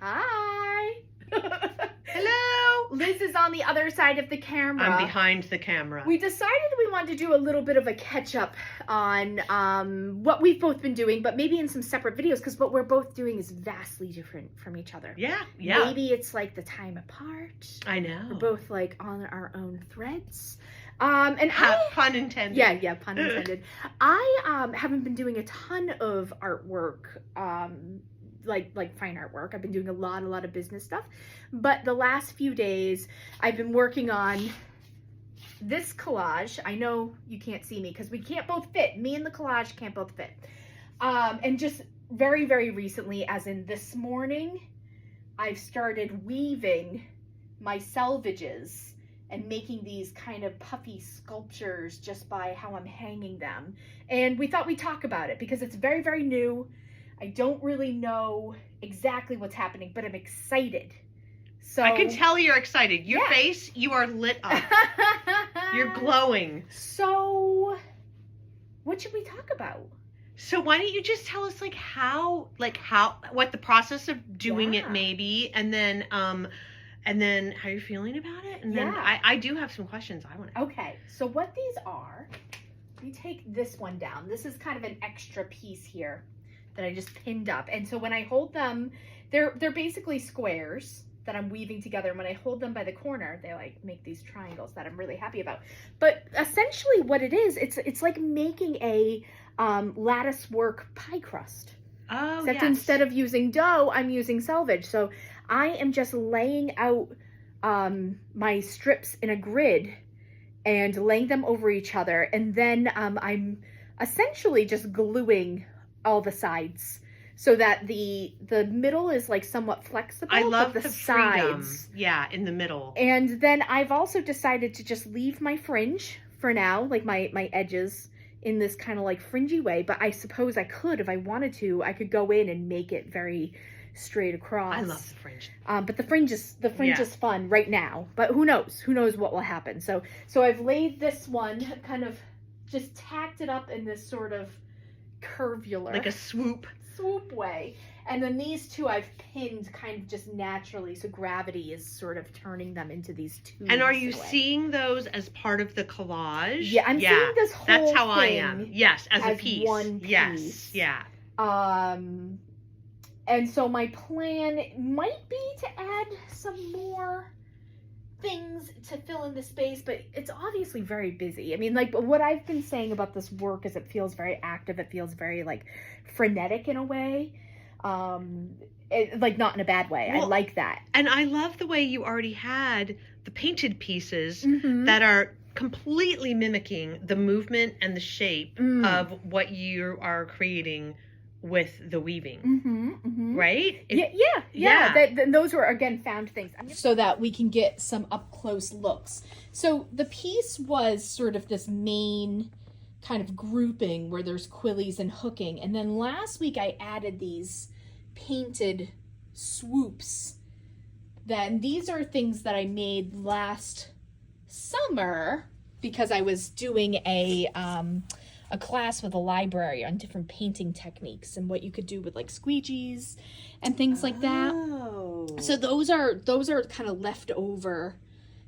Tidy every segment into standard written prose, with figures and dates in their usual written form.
Hi. Hello. Liz is on the other side of the camera. I'm behind the camera. We decided we wanted to do a little bit of a catch-up on what we've both been doing, but maybe in some separate videos, because what we're both doing is vastly different from each other. Yeah. Maybe it's like the time apart. I know. We're both like on our own threads. Pun intended. Yeah, pun intended. I haven't been doing a ton of artwork, like fine artwork. I've been doing a lot of business stuff. But the last few days, I've been working on this collage. I know you can't see me because we can't both fit. Me and the collage can't both fit. And just very, very recently, as in this morning, I've started weaving my selvages and making these kind of puffy sculptures just by how I'm hanging them. And we thought we'd talk about it because it's very, very new. I don't really know exactly what's happening, but I'm excited. So I can tell you're excited. Your face, you are lit up. You're glowing. So what should we talk about? So why don't you just tell us what the process of doing it maybe, and then how you're feeling about it, and then I do have some questions I want to ask. Okay, so what these are, you take this one down. This is kind of an extra piece here that I just pinned up, and so when I hold them, they're basically squares that I'm weaving together, and when I hold them by the corner, they like make these triangles that I'm really happy about. But essentially what it is, it's like making a lattice work pie crust. Oh, except instead of using dough, I'm using selvage. So I am just laying out my strips in a grid and laying them over each other. And then I'm essentially just gluing all the sides so that the middle is like somewhat flexible. I love but the sides. Freedom. Yeah, in the middle. And then I've also decided to just leave my fringe for now, like my edges, in this kind of like fringy way. But I suppose I could, if I wanted to, I could go in and make it very straight across. I love the fringe. But the fringe is fun right now. But who knows? Who knows what will happen? So I've laid this one, kind of just tacked it up in this sort of curvular, like a swoop way. And then these two I've pinned kind of just naturally, so gravity is sort of turning them into these tubes. And are you seeing those as part of the collage? Yeah, I'm seeing this whole That's how thing I am. Yes, as a piece. One piece. Yes, yeah. And so my plan might be to add some more things to fill in the space, but it's obviously very busy. I mean, like, what I've been saying about this work is it feels very active. It feels very like frenetic in a way. Like not in a bad way. Well, I like that. And I love the way you already had the painted pieces that are completely mimicking the movement and the shape of what you are creating with the weaving. Right? Yeah. Those were, again, found things. So that we can get some up close looks. So the piece was sort of this main kind of grouping where there's quillies and hooking. And then last week I added these painted swoops. Then these are things that I made last summer because I was doing a class with a library on different painting techniques and what you could do with like squeegees and things like that. So those are kind of leftover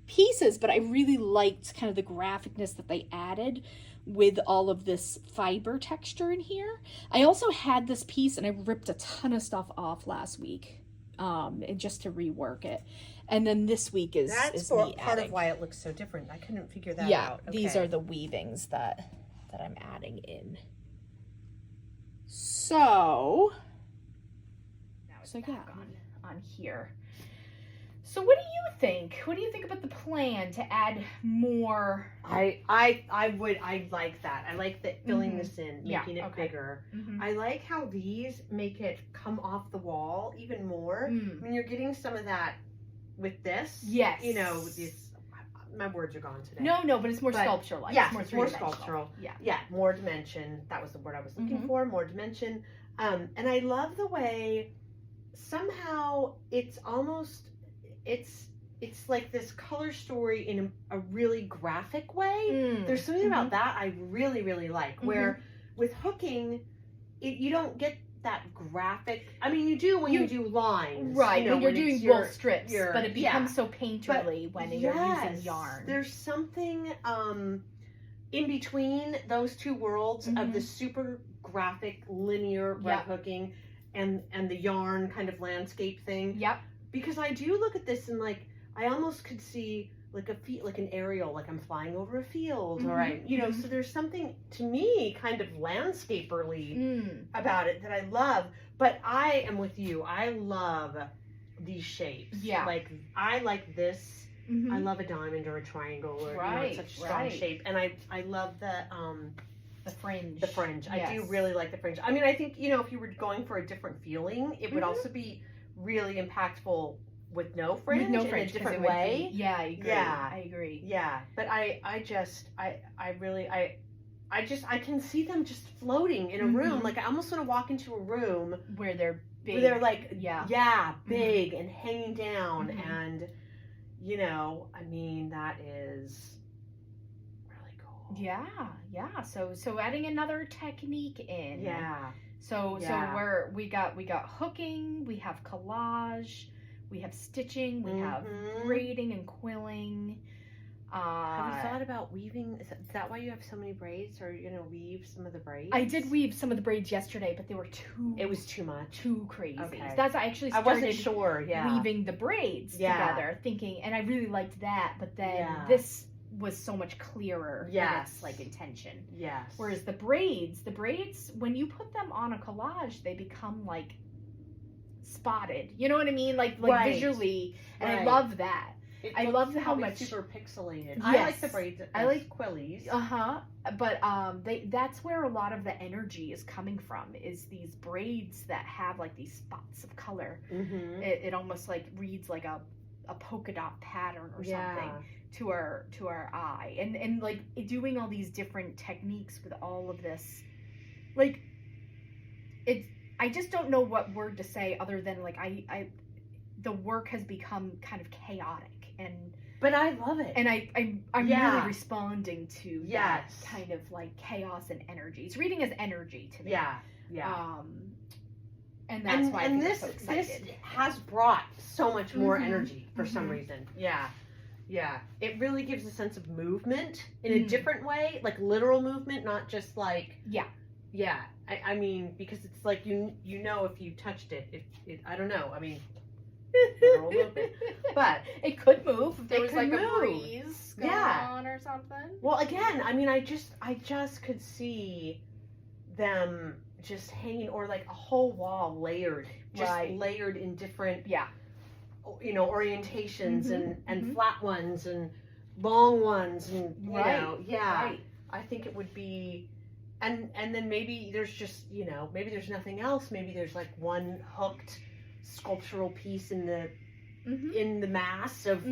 pieces, but I really liked kind of the graphicness that they added with all of this fiber texture in here. I also had this piece and I ripped a ton of stuff off last week just to rework it. And then this week is part of why it looks so different. I couldn't figure that out. Okay. These are the weavings that I'm adding in. So yeah, on here. So what do you think? What do you think about the plan to add more? I like that. I like that filling this in, making it bigger. I like how these make it come off the wall even more. I mean, you're getting some of that with this. Yes. You know, this. My words are gone today. No, but it's more sculpture-like. Yeah, it's more sculptural. Yeah, more dimension. That was the word I was looking for. More dimension. And I love the way somehow it's almost it's like this color story in a really graphic way. There's something about that I really, really like. Where with hooking, you don't get graphic. I mean, you do when you do lines, right? You know, when you're doing wool strips, but it becomes so painterly when you're using yarn. There's something in between those two worlds of the super graphic linear red hooking and the yarn kind of landscape thing. Yep. Because I do look at this and like I almost could see like like an aerial, like I'm flying over a field, or you know. So there's something to me kind of landscaperly about it that I love. But I am with you. I love these shapes. Yeah. Like I like this. I love a diamond or a triangle, or you know, it's such a strong shape. And I love the fringe. The fringe. Yes. I do really like the fringe. I mean, I think, you know, if you were going for a different feeling, it would also be really impactful with no fringe, in a different way. I agree. Yeah. I agree. Yeah. But I can see them just floating in a room. Like I almost want to walk into a room where they're big. Where they're like, big and hanging down. And, you know, I mean, that is really cool. Yeah. So adding another technique in. Yeah. So we got hooking, we have collage, we have stitching, we have braiding and quilling. Have you thought about weaving? Is that why you have so many braids? Or are you gonna weave some of the braids? I did weave some of the braids yesterday, but they were It was too much. Too crazy. Okay. That's I wasn't sure. Yeah. Weaving the braids together, thinking, and I really liked that. But then this was so much clearer. Yes. Its like intention. Yes. Whereas the braids, when you put them on a collage, they become like spotted. You know what I mean? Like visually, and I love that. I love how much super pixelated. Yes. I like the braids. I like quillies. But that's where a lot of the energy is coming from. Is these braids that have like these spots of color. It almost like reads like a polka dot pattern or something to our eye. And like doing all these different techniques with all of this, like I just don't know what word to say other than like the work has become kind of chaotic. But I love it. And I'm really responding to that Yes. kind of like chaos and energy. It's reading as energy to me. Yeah. And that's why I'm this so excited. This has brought so much more energy for some reason. Yeah. It really gives a sense of movement in a different way, like literal movement, not just like Yeah. I mean, because it's like you know if you touched it, I don't know. I mean, literal movement. But it could move if there it was could like move. a breeze going on or something. Well, again, I mean, I just could see them just hanging, or like a whole wall layered, just layered in different, you know, orientations and flat ones and long ones and you know, I think it would be, and then maybe there's just, you know, maybe there's nothing else. Maybe there's like one hooked sculptural piece in the mass of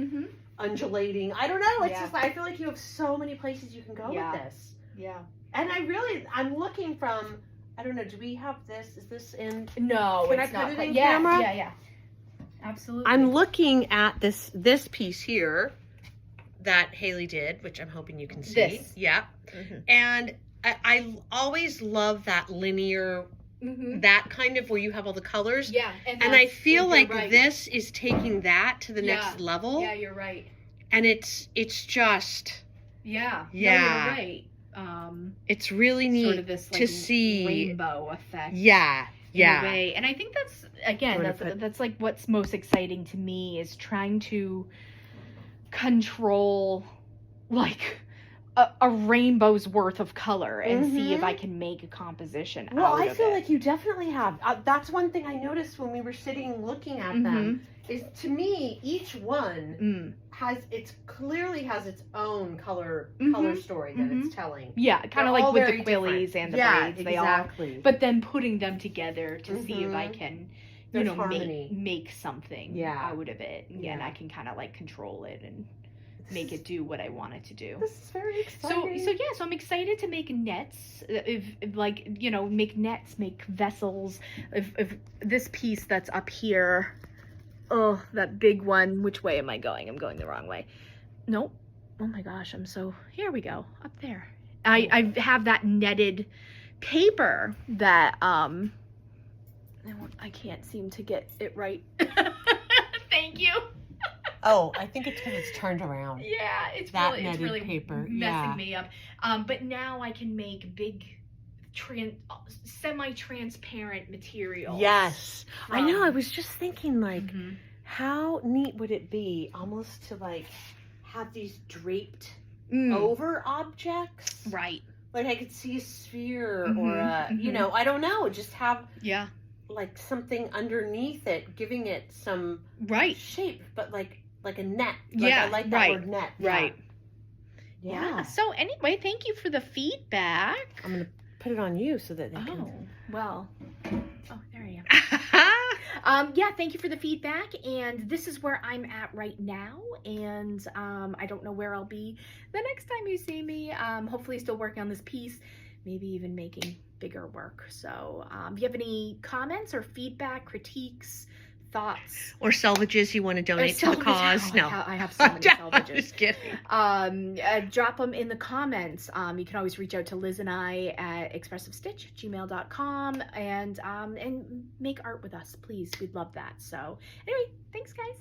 undulating. I don't know. It's just I feel like you have so many places you can go with this. Yeah. And I'm looking from, I don't know, do we have this? Is this in? No, can it's I put not. it in camera? Yeah. Absolutely. I'm looking at this piece here that Hayley did, which I'm hoping you can see. This. Yeah. And I always love that linear, that kind of where you have all the colors. Yeah. And I feel like this is taking that to the next level. Yeah, you're right. And it's just. Yeah. Yeah. No, you're right. It's really neat sort of this, like, to see rainbow effect. Yeah. In a way. And I think that's, again, that's like what's most exciting to me is trying to control like a rainbow's worth of color and see if I can make a composition out of it. Well, I feel like you definitely have. That's one thing I noticed when we were sitting looking at them, is to me, each one clearly has its own color story that it's telling. Yeah, kind of like with the quillies and the braids. Exactly. They all, but then putting them together to see if I can, you know, harmony. make something out of it. And I can kind of like control it and make it do what I want it to do. This is very exciting. So I'm excited to make nets. If like, you know, make nets, make vessels. If this piece that's up here, oh, that big one. Which way am I going? I'm going the wrong way. Nope. Oh my gosh, here we go, up there. I have that netted paper that I can't seem to get it right. Thank you. Oh, I think it's because it's turned around. Yeah, it's that really, netted paper messing me up. But now I can make big, semi-transparent materials. Yes, I from- know. I was just thinking, like, Mhm. how neat would it be, almost to like have these draped Mm. over objects? Right. Like I could see a sphere Mhm, or a, you mhm. know, I don't know, just have Yeah. like something underneath it, giving it some Right. shape, but like a net. Like, Yeah, I like that right, word net. Yeah. Right. Yeah. Yeah. So anyway, thank you for the feedback. I'm gonna put it on you so that they Oh, can. well. Oh, there I am. Yeah, thank you for the feedback. And this is where I'm at right now. And I don't know where I'll be the next time you see me. Hopefully still working on this piece, maybe even making bigger work. So if you have any comments or feedback, critiques, thoughts, Or salvages you want to donate to the cause? No, I have so many salvages. Just kidding. Drop them in the comments. You can always reach out to Liz and I at expressivestitch@gmail.com and make art with us, please. We'd love that. So anyway, thanks guys.